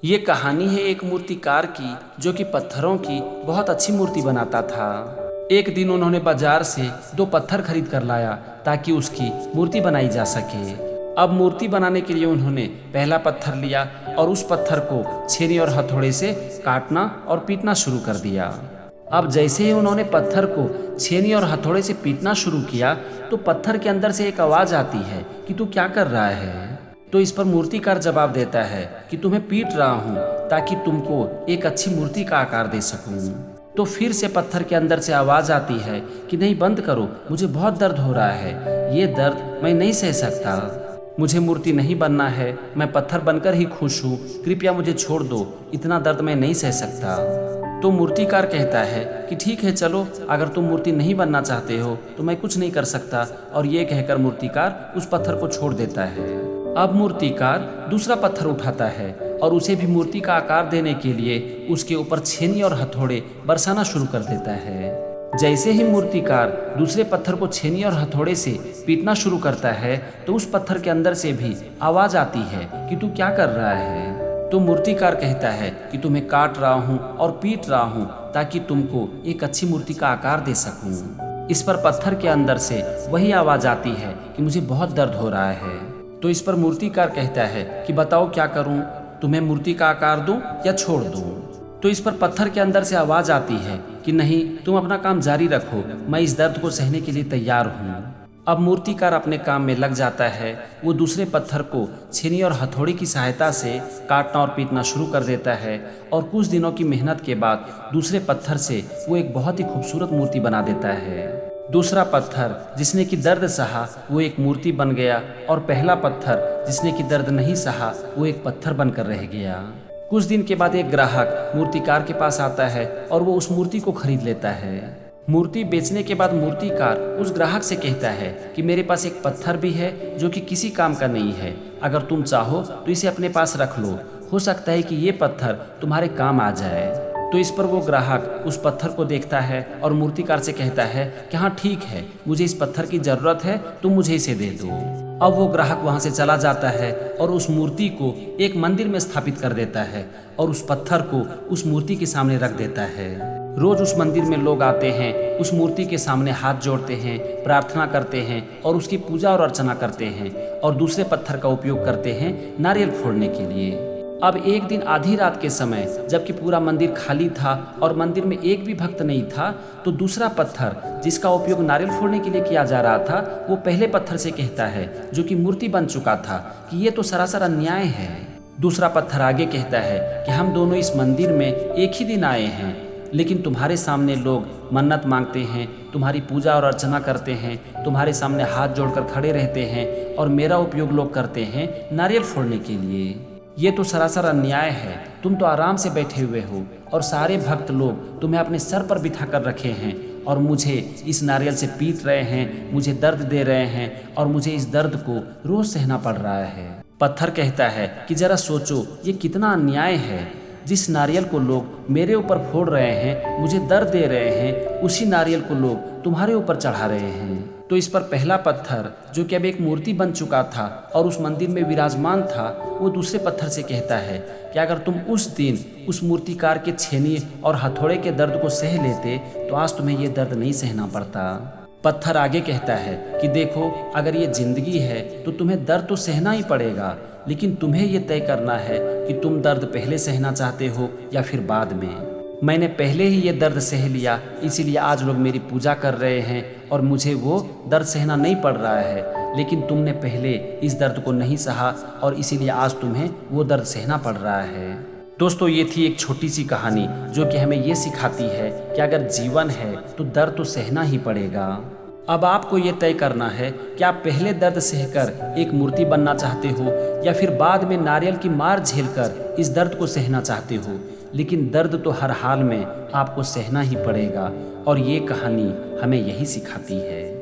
ये कहानी है एक मूर्तिकार की जो कि पत्थरों की बहुत अच्छी मूर्ति बनाता था। एक दिन उन्होंने बाजार से दो पत्थर खरीद कर लाया ताकि उसकी मूर्ति बनाई जा सके। अब मूर्ति बनाने के लिए उन्होंने पहला पत्थर लिया और उस पत्थर को छेनी और हथौड़े से काटना और पीटना शुरू कर दिया। अब जैसे ही उन्होंने पत्थर को छेनी और हथौड़े से पीटना शुरू किया तो पत्थर के अंदर से एक आवाज आती है कि तू क्या कर रहा है। तो इस पर मूर्तिकार जवाब देता है कि तुम्हें पीट रहा हूँ ताकि तुमको एक अच्छी मूर्ति का आकार दे सकूं। तो फिर से पत्थर के अंदर से आवाज आती है कि नहीं, बंद करो, मुझे बहुत दर्द हो रहा है, ये दर्द मैं नहीं सह सकता, मुझे मूर्ति नहीं बनना है, मैं पत्थर बनकर ही खुश हूँ, कृपया मुझे छोड़ दो, इतना दर्द मैं नहीं सह सकता। तो मूर्तिकार कहता है कि ठीक है, चलो, अगर तुम मूर्ति नहीं बनना चाहते हो तो मैं कुछ नहीं कर सकता, और ये कहकर मूर्तिकार उस पत्थर को छोड़ देता है। अब मूर्तिकार दूसरा पत्थर उठाता है और उसे भी मूर्ति का आकार देने के लिए उसके ऊपर छेनी और हथौड़े बरसाना शुरू कर देता है। जैसे ही मूर्तिकार दूसरे पत्थर को छेनी और हथौड़े से पीटना शुरू करता है तो उस पत्थर के अंदर से भी आवाज आती है कि तू क्या कर रहा है। तो मूर्तिकार कहता है कि तुम्हें काट रहा हूँ और पीट रहा हूँ ताकि तुमको एक अच्छी मूर्ति का आकार दे सकूं। इस पर पत्थर के अंदर से वही आवाज आती है कि मुझे बहुत दर्द हो रहा है। तो इस पर मूर्तिकार कहता है कि बताओ क्या करूं, तुम्हें मूर्ति का आकार दूं या छोड़ दूं। तो इस पर पत्थर के अंदर से आवाज आती है कि नहीं, तुम अपना काम जारी रखो, मैं इस दर्द को सहने के लिए तैयार हूं। अब मूर्तिकार अपने काम में लग जाता है। वो दूसरे पत्थर को छेनी और हथौड़ी की सहायता से काटना और पीटना शुरू कर देता है और कुछ दिनों की मेहनत के बाद दूसरे पत्थर से वो एक बहुत ही खूबसूरत मूर्ति बना देता है। दूसरा पत्थर जिसने कि दर्द सहा वो एक मूर्ति बन गया और पहला पत्थर जिसने कि दर्द नहीं सहा वो एक पत्थर बनकर रह गया। कुछ दिन के बाद एक ग्राहक मूर्तिकार के पास आता है और वो उस मूर्ति को खरीद लेता है। मूर्ति बेचने के बाद मूर्तिकार उस ग्राहक से कहता है कि मेरे पास एक पत्थर भी है जो कि किसी काम का नहीं है, अगर तुम चाहो तो इसे अपने पास रख लो, हो सकता है कि ये पत्थर तुम्हारे काम आ जाए। तो इस पर वो ग्राहक उस पत्थर को देखता है और मूर्तिकार से कहता है कि हाँ ठीक है, मुझे इस पत्थर की ज़रूरत है, तुम मुझे इसे दे दो। अब वो ग्राहक वहाँ से चला जाता है और उस मूर्ति को एक मंदिर में स्थापित कर देता है और उस पत्थर को उस मूर्ति के सामने रख देता है। रोज उस मंदिर में लोग आते हैं, उस मूर्ति के सामने हाथ जोड़ते हैं, प्रार्थना करते हैं और उसकी पूजा और अर्चना करते हैं और दूसरे पत्थर का उपयोग करते हैं नारियल फोड़ने के लिए। अब एक दिन आधी रात के समय जबकि पूरा मंदिर खाली था और मंदिर में एक भी भक्त नहीं था, तो दूसरा पत्थर जिसका उपयोग नारियल फोड़ने के लिए किया जा रहा था वो पहले पत्थर से कहता है, जो कि मूर्ति बन चुका था, कि ये तो सरासर अन्याय है। दूसरा पत्थर आगे कहता है कि हम दोनों इस मंदिर में एक ही दिन आए हैं, लेकिन तुम्हारे सामने लोग मन्नत मांगते हैं, तुम्हारी पूजा और अर्चना करते हैं, तुम्हारे सामने हाथ जोड़कर खड़े रहते हैं और मेरा उपयोग लोग करते हैं नारियल फोड़ने के लिए। ये तो सरासर अन्याय है। तुम तो आराम से बैठे हुए हो और सारे भक्त लोग तुम्हें अपने सर पर बिठा कर रखे हैं और मुझे इस नारियल से पीट रहे हैं, मुझे दर्द दे रहे हैं और मुझे इस दर्द को रोज सहना पड़ रहा है। पत्थर कहता है कि जरा सोचो, ये कितना अन्याय है। जिस नारियल को लोग मेरे ऊपर फोड़ रहे हैं, मुझे दर्द दे रहे हैं, उसी नारियल को लोग तुम्हारे ऊपर चढ़ा रहे हैं। तो इस पर पहला पत्थर जो कि अब एक मूर्ति बन चुका था और उस मंदिर में विराजमान था, वो दूसरे पत्थर से कहता है कि अगर तुम उस दिन उस मूर्तिकार के छेनी और हथौड़े के दर्द को सह लेते तो आज तुम्हें ये दर्द नहीं सहना पड़ता। पत्थर आगे कहता है कि देखो, अगर ये जिंदगी है तो तुम्हें दर्द तो सहना ही पड़ेगा, लेकिन तुम्हें ये तय करना है कि तुम दर्द पहले सहना चाहते हो या फिर बाद में। मैंने पहले ही ये दर्द सह लिया, इसीलिए आज लोग मेरी पूजा कर रहे हैं और मुझे वो दर्द सहना नहीं पड़ रहा है, लेकिन तुमने पहले इस दर्द को नहीं सहा और इसीलिए आज तुम्हें वो दर्द सहना पड़ रहा है। दोस्तों, ये थी एक छोटी सी कहानी जो कि हमें ये सिखाती है कि अगर जीवन है तो दर्द तो सहना ही पड़ेगा। अब आपको ये तय करना है कि आप पहले दर्द सहकर एक मूर्ति बनना चाहते हो या फिर बाद में नारियल की मार झेलकर इस दर्द को सहना चाहते हो, लेकिन दर्द तो हर हाल में आपको सहना ही पड़ेगा और ये कहानी हमें यही सिखाती है।